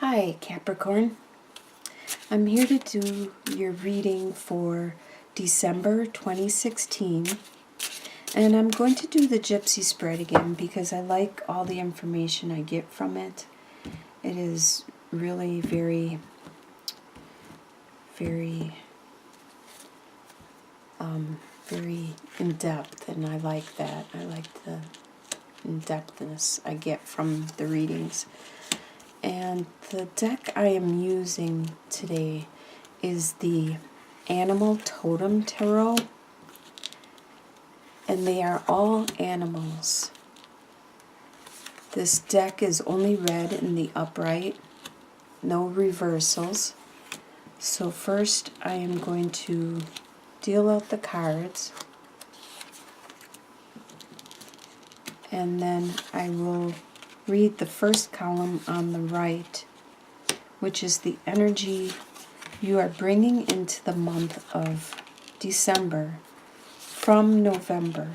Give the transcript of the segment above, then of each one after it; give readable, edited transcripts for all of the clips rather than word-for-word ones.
Hi, Capricorn. I'm here to do your reading for December 2016. And I'm going to do the Gypsy spread again because I like all the information I get from it. It is really very, very in-depth, and I like that. I like the in-depthness I get from the readings. And the deck I am using today is the Animal Totem Tarot, and they are all animals. This deck is only read in the upright, no reversals. So first I am going to deal out the cards, and then I will read the first column on the right, which is the energy you are bringing into the month of December from November.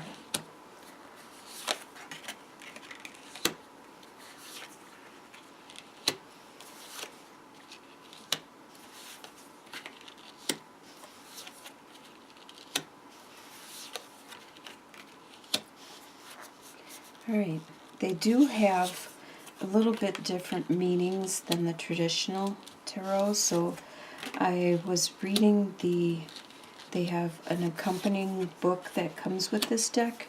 Alright, they do have a little bit different meanings than the traditional tarot, so I was reading they have an accompanying book that comes with this deck,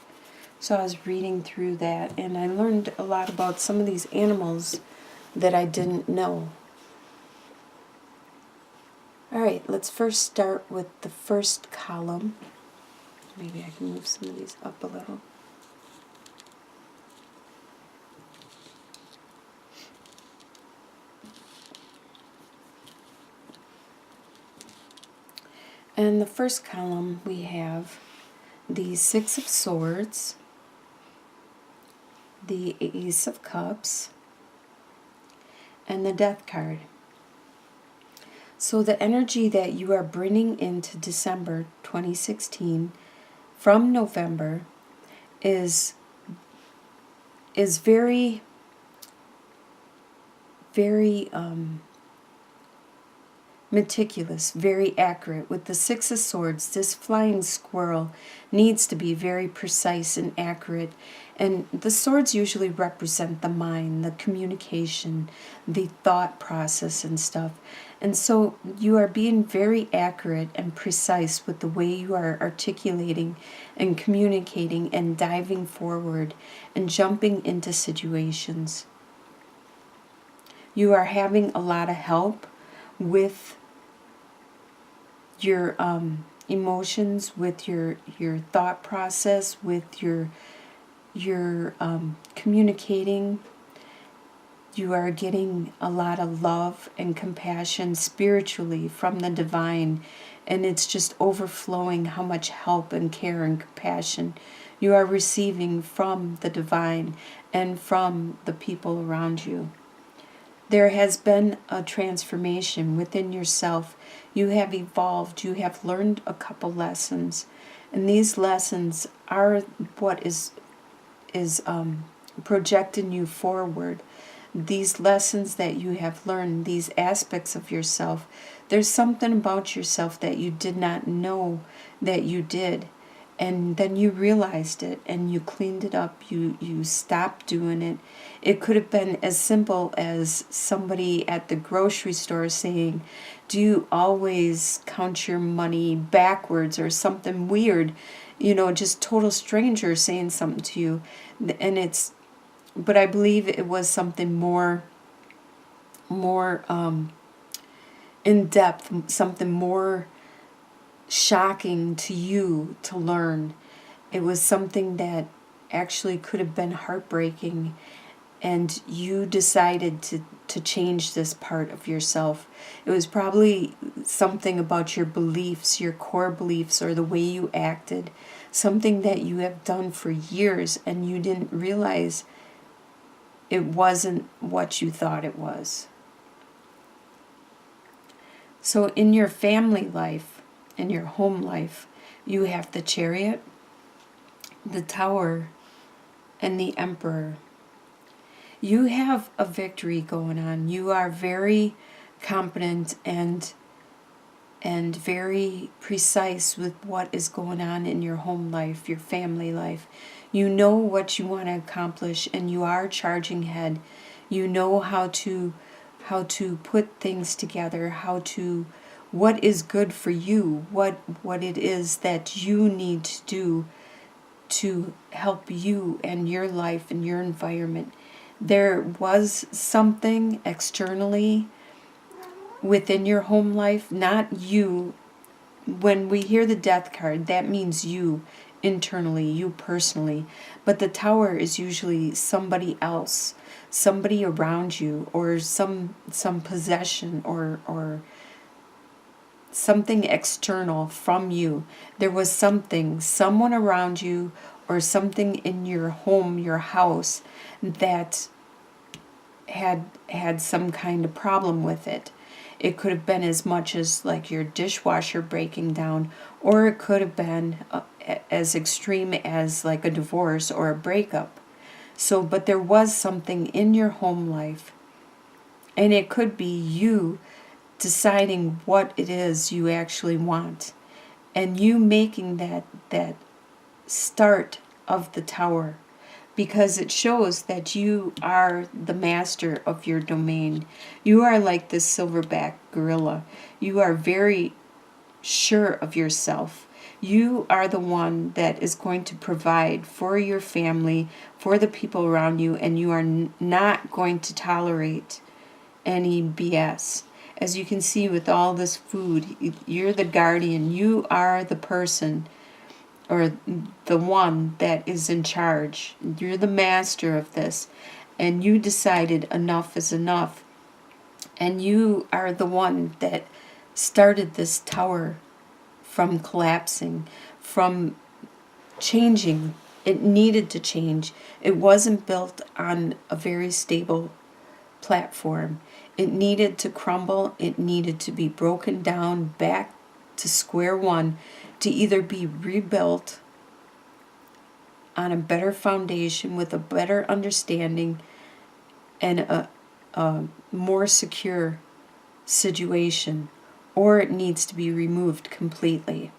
so I was reading through that, and I learned a lot about some of these animals that I didn't know. Alright, let's first start with the first column. Maybe I can move some of these up a little. In the first column, we have the Six of Swords, the Ace of Cups, and the Death card. So the energy that you are bringing into December 2016 from November is very, very meticulous, very accurate. With the Six of Swords, this flying squirrel needs to be very precise and accurate. And the swords usually represent the mind, the communication, the thought process and stuff. And so you are being very accurate and precise with the way you are articulating and communicating and diving forward and jumping into situations. You are having a lot of help with your emotions, with your thought process, with your communicating. You are getting a lot of love and compassion spiritually from the divine, and it's just overflowing how much help and care and compassion you are receiving from the divine and from the people around you. There has been a transformation within yourself. You have evolved. You have learned a couple lessons. And these lessons are what is projecting you forward. These lessons that you have learned, these aspects of yourself, there's something about yourself that you did not know that you did. And then you realized it and you cleaned it up. You stopped doing it. It could have been as simple as somebody at the grocery store saying, "Do you always count your money backwards?" or something weird, just total stranger saying something to you. But I believe it was something more in depth, something more shocking to you to learn. It was something that actually could have been heartbreaking, and you decided to change this part of yourself. It was probably something about your beliefs, your core beliefs, or the way you acted, something that you have done for years and you didn't realize it wasn't what you thought it was. So in your family life, in your home life, you have the Chariot, the Tower, and the Emperor. You have a victory going on. You are very competent and very precise with what is going on in your home life, your family life. You know what you want to accomplish, and you are charging ahead. You know how to put things together, what is good for you, what it is that you need to do to help you and your life and your environment. There was something externally within your home life, not you. When we hear the death card, that means you internally, you personally. But the tower is usually somebody else, somebody around you, or some possession or something external from you. There was someone around you, or something in your home, your house, that had some kind of problem with it. It could have been as much as like your dishwasher breaking down, or it could have been as extreme as like a divorce or a breakup. So, but there was something in your home life, and it could be you deciding what it is you actually want, and you making that start of the tower, because it shows that you are the master of your domain. You are like this silverback gorilla. You are very sure of yourself. You are the one that is going to provide for your family, for the people around you, and you are not going to tolerate any BS. As you can see with all this food, you're the guardian. You are the person, or the one that is in charge. You're the master of this, and you decided enough is enough. And you are the one that started this tower from collapsing, from changing. It needed to change. It wasn't built on a very stable platform. It needed to crumble. It needed to be broken down back to square one, to either be rebuilt on a better foundation with a better understanding and a more secure situation, or it needs to be removed completely.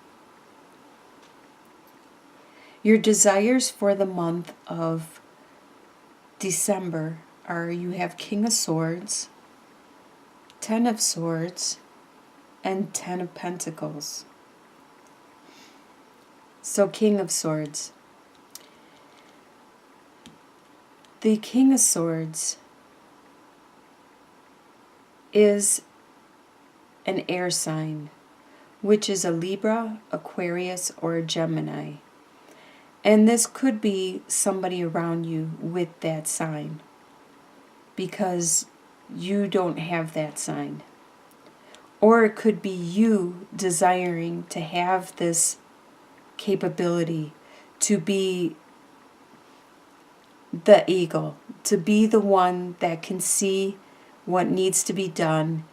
Your desires for the month of December are, you have King of Swords, 10 of Swords, and 10 of Pentacles. So King of Swords. The King of Swords is an air sign, which is a Libra, Aquarius, or a Gemini. And this could be somebody around you with that sign, because you don't have that sign. Or it could be you desiring to have this capability to be the eagle, to be the one that can see what needs to be done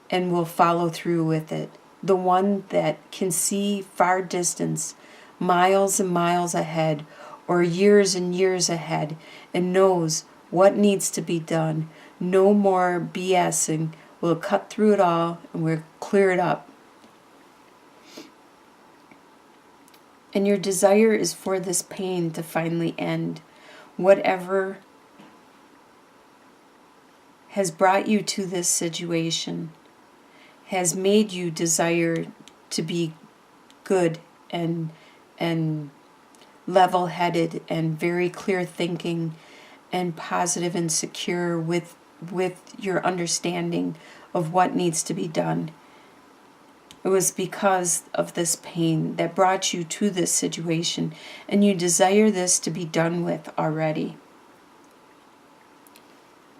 and will follow through with it. The one that can see far distance, miles and miles ahead, or years and years ahead, and knows what needs to be done. No more BSing. We'll cut through it all and we'll clear it up. And your desire is for this pain to finally end. Whatever has brought you to this situation has made you desire to be good and level-headed and very clear thinking and positive and secure with your understanding of what needs to be done. It was because of this pain that brought you to this situation, and you desire this to be done with already.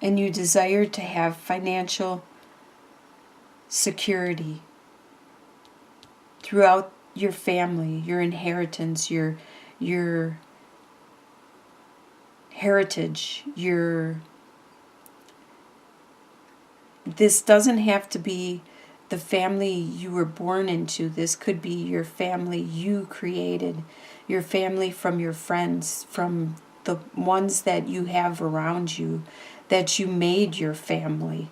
And you desire to have financial security throughout your family, your inheritance, your heritage, this doesn't have to be the family you were born into. This could be your family you created, your family from your friends, from the ones that you have around you, that you made your family,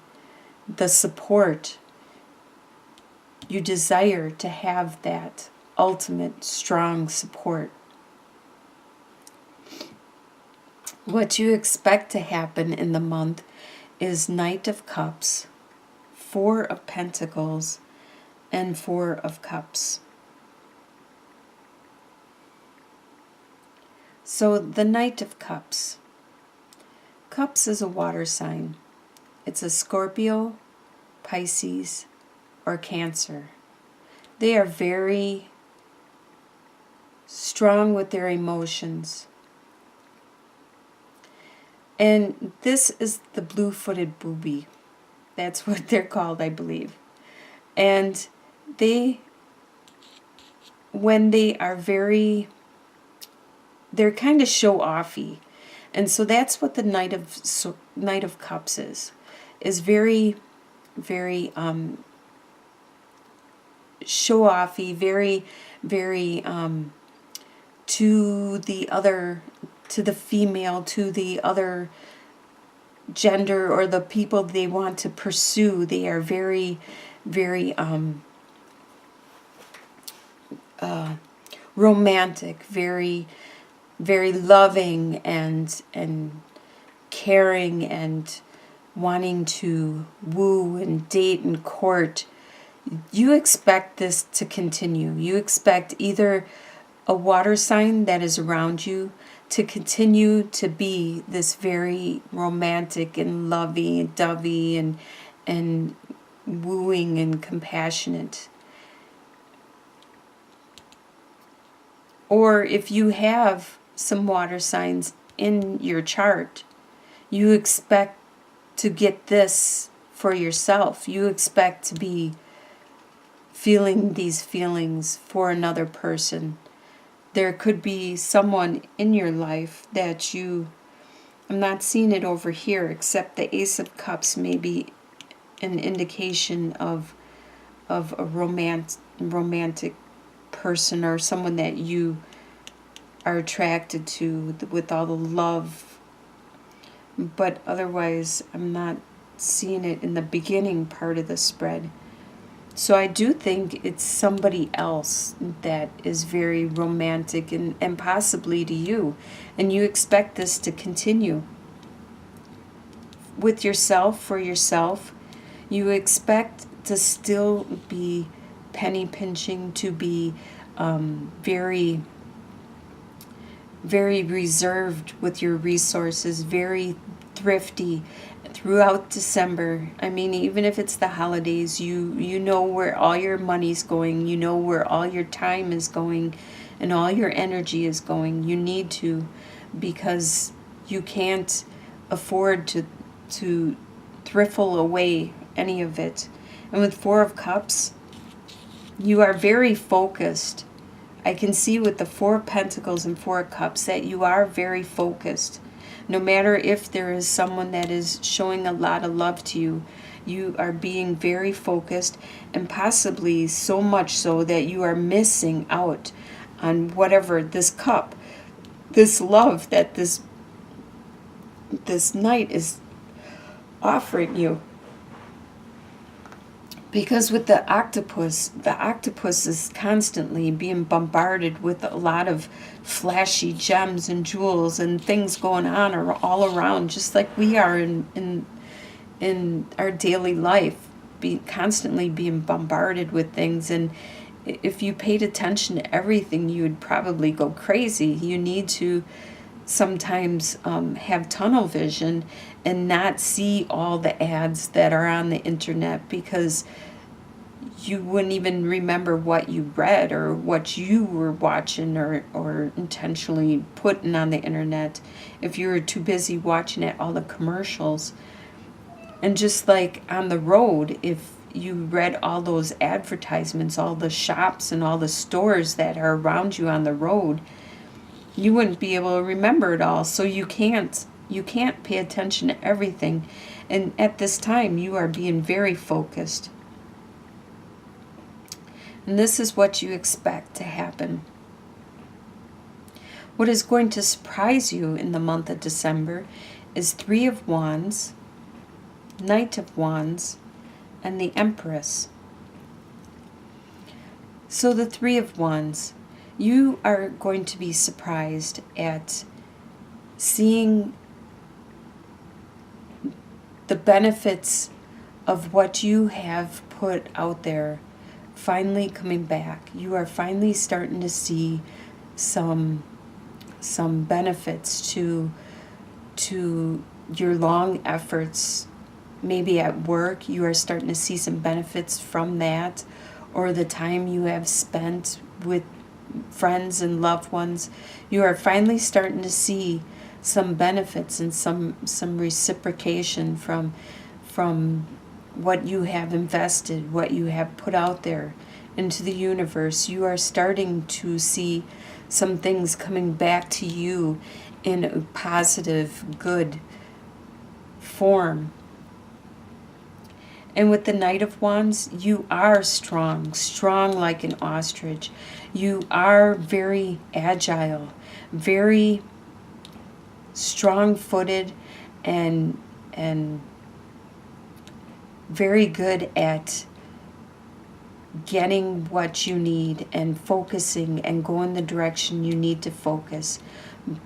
the support. You desire to have that ultimate strong support. What you expect to happen in the month is Knight of Cups, Four of Pentacles, and Four of Cups. So the Knight of Cups. Cups is a water sign. It's a Scorpio, Pisces, or Cancer. They are very strong with their emotions. And this is the blue-footed booby. That's what they're called, I believe. And when they are they're kind of show-offy. And so that's what the Knight of Cups is very, very show-offy, very, very to the female, to the other gender, or the people they want to pursue. They are very, very romantic, very, very loving and caring, and wanting to woo and date and court. You expect this to continue. You expect either a water sign that is around you to continue to be this very romantic and lovey-dovey and wooing and compassionate. Or if you have some water signs in your chart, you expect to get this for yourself. You expect to be feeling these feelings for another person. There could be someone in your life that I'm not seeing it over here, except the Ace of Cups may be an indication of a romantic person, or someone that you are attracted to with all the love. But otherwise, I'm not seeing it in the beginning part of the spread. So I do think it's somebody else that is very romantic and possibly to you. And you expect this to continue. With yourself, for yourself, you expect to still be penny pinching, to be very, very reserved with your resources, very thrifty throughout December. I mean, even if it's the holidays, you know where all your money's going, you know where all your time is going, and all your energy is going. You need to, because you can't afford to thriffle away any of it. And with Four of Cups, you are very focused. I can see with the Four of Pentacles and Four of Cups that you are very focused. No matter if there is someone that is showing a lot of love to you, you are being very focused, and possibly so much so that you are missing out on whatever this cup, this love that this knight is offering you. Because with the octopus is constantly being bombarded with a lot of flashy gems and jewels and things going on all around, just like we are in our daily life, constantly being bombarded with things. And if you paid attention to everything, you would probably go crazy. You need to sometimes have tunnel vision and not see all the ads that are on the internet, because you wouldn't even remember what you read or what you were watching or intentionally putting on the internet if you were too busy watching all the commercials. And just like on the road, if you read all those advertisements, all the shops and all the stores that are around you on the road, you wouldn't be able to remember it all. So you can't pay attention to everything. And at this time, you are being very focused. And this is what you expect to happen. What is going to surprise you in the month of December is 3 of Wands, Knight of Wands, and the Empress. So the 3 of Wands, you are going to be surprised at seeing the benefits of what you have put out there finally coming back. You are finally starting to see some benefits to your long efforts. Maybe at work you are starting to see some benefits from that, or the time you have spent with friends and loved ones. You are finally starting to see some benefits and some reciprocation from what you have invested, what you have put out there into the universe. You are starting to see some things coming back to you in a positive, good form. And with the Knight of Wands, you are strong like an ostrich. You are very agile, very strong-footed, and very good at getting what you need and focusing and going the direction you need to focus,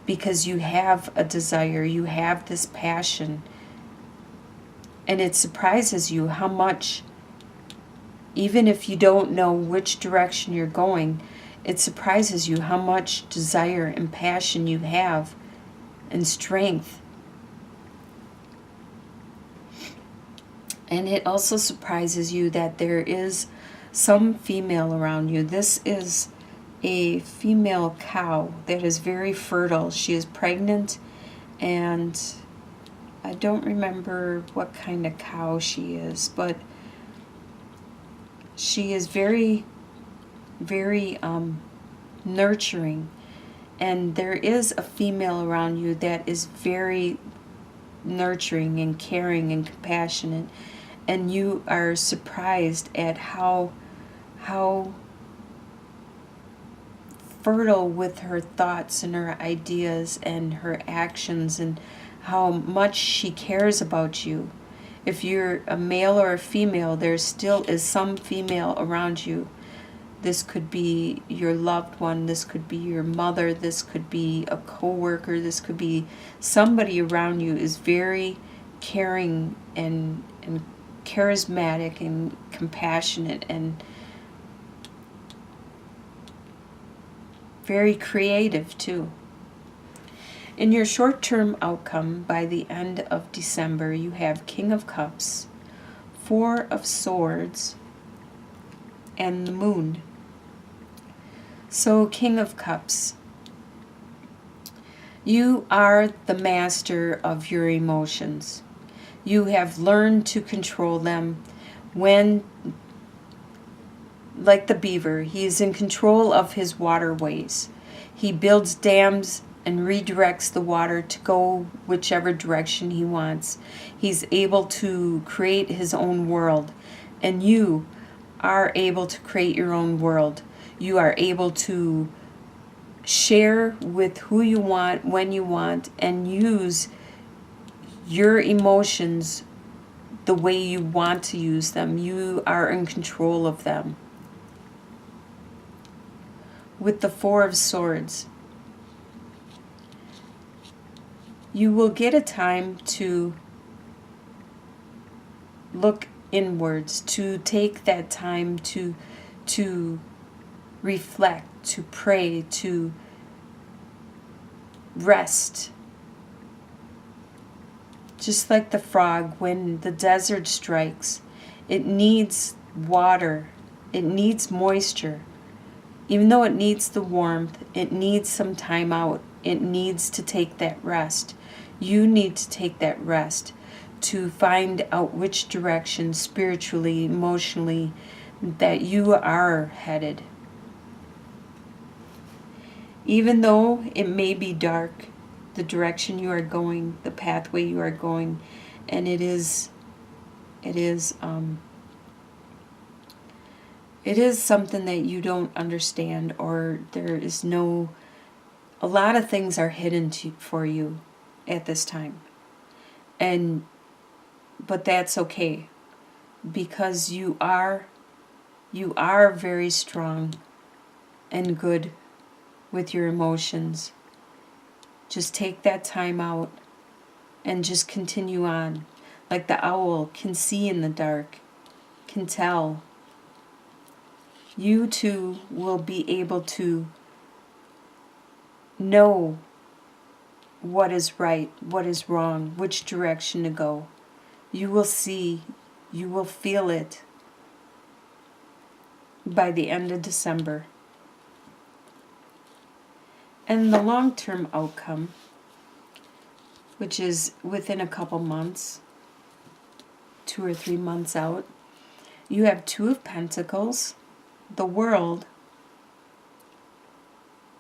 because you have a desire, you have this passion. And it surprises you how much, even if you don't know which direction you're going, it surprises you how much desire and passion you have and strength. And it also surprises you that there is some female around you. This is a female cow that is very fertile. She is pregnant, and I don't remember what kind of cow she is, but she is very, very nurturing. And there is a female around you that is very nurturing and caring and compassionate. And you are surprised at how fertile with her thoughts and her ideas and her actions, and how much she cares about you. If you're a male or a female, there still is some female around you. This could be your loved one, this could be your mother, this could be a co-worker, this could be somebody around you is very caring and charismatic and compassionate and very creative too. In your short-term outcome, by the end of December, you have King of Cups, 4 of Swords, and the Moon. So, King of Cups, you are the master of your emotions. You have learned to control them. When, like the beaver, he is in control of his waterways. He builds dams and redirects the water to go whichever direction he wants. He's able to create his own world. And you are able to create your own world. You are able to share with who you want, when you want, and use your emotions the way you want to use them. You are in control of them. With the 4 of Swords, you will get a time to look inwards, to take that time to reflect, to pray, to rest. Just like the frog, when the desert strikes, it needs water, it needs moisture. Even though it needs the warmth, it needs some time out. It needs to take that rest. You need to take that rest to find out which direction spiritually, emotionally, that you are headed. Even though it may be dark, the direction you are going, the pathway you are going, and it is something that you don't understand, or there is no A lot of things are hidden for you at this time. But that's okay, because you are very strong and good with your emotions. Just take that time out and just continue on. Like the owl can see in the dark, can tell. You too will be able to know what is right, what is wrong, which direction to go. You will see, you will feel it by the end of December. And the long-term outcome, which is within a couple months, 2 or 3 months out, you have Two of Pentacles, the World,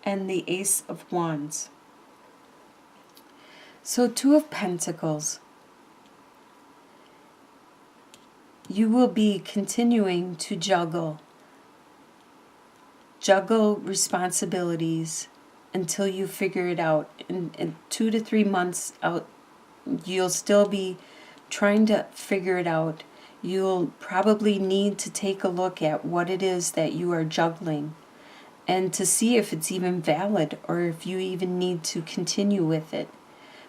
and the Ace of Wands. So Two of Pentacles, you will be continuing to juggle responsibilities until you figure it out. In 2 to 3 months out, you'll still be trying to figure it out. You'll probably need to take a look at what it is that you are juggling and to see if it's even valid or if you even need to continue with it.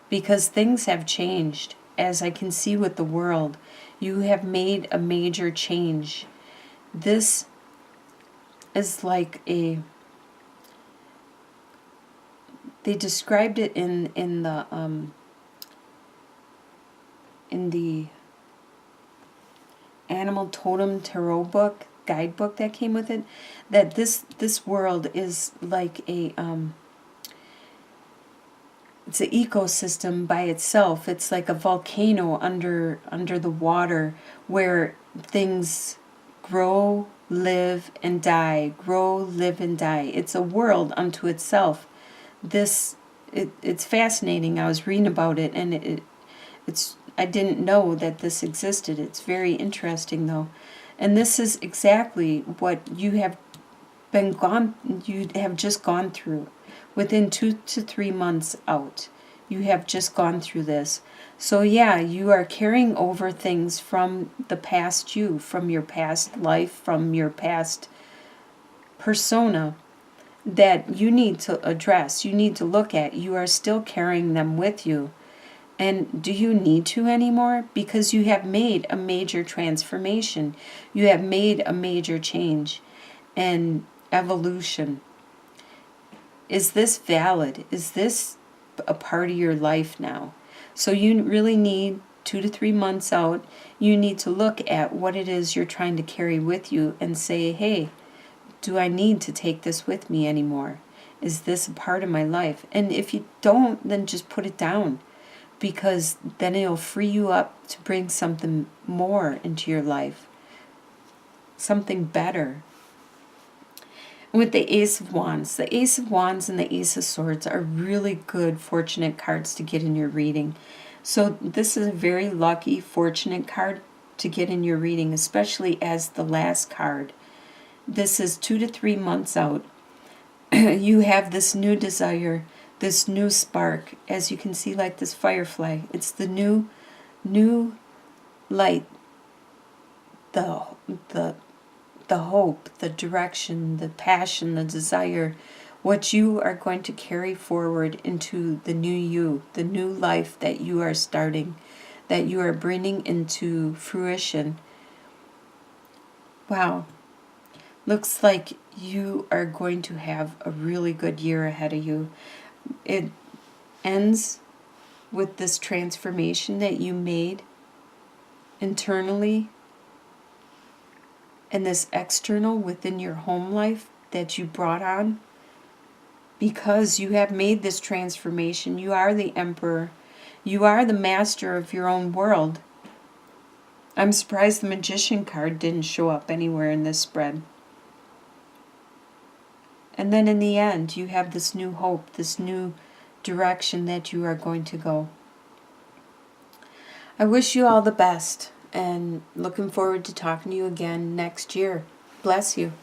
Because things have changed. As I can see with the World, you have made a major change. This is like they described it in the Animal Totem Tarot book, guidebook that came with it, that this world is like it's an ecosystem by itself. It's like a volcano under the water where things grow, live, and die. Grow, live, and die. It's a world unto itself. It's fascinating. I was reading about it, and I didn't know that this existed. It's very interesting, though. And this is exactly what you have just gone through. Within 2 to 3 months out, you have just gone through this. So yeah, you are carrying over things from the past you, from your past life, from your past persona that you need to address, you need to look at. You are still carrying them with you. And do you need to anymore? Because you have made a major transformation. You have made a major change and evolution. Is this valid? Is this a part of your life now? So you really need 2 to 3 months out. You need to look at what it is you're trying to carry with you and say, hey, do I need to take this with me anymore? Is this a part of my life? And if you don't, then just put it down, because then it'll free you up to bring something more into your life, something better. With the Ace of Wands and the Ace of Swords are really good, fortunate cards to get in your reading. So this is a very lucky, fortunate card to get in your reading, especially as the last card. This is 2 to 3 months out. You have this new desire, this new spark, as you can see, like this firefly. It's the new light, the hope, the direction, the passion, the desire, what you are going to carry forward into the new you, the new life that you are starting, that you are bringing into fruition. Wow. Looks like you are going to have a really good year ahead of you. It ends with this transformation that you made internally and this external within your home life that you brought on. Because you have made this transformation, you are the emperor. You are the master of your own world. I'm surprised the Magician card didn't show up anywhere in this spread. And then in the end, you have this new hope, this new direction that you are going to go. I wish you all the best, and looking forward to talking to you again next year. Bless you.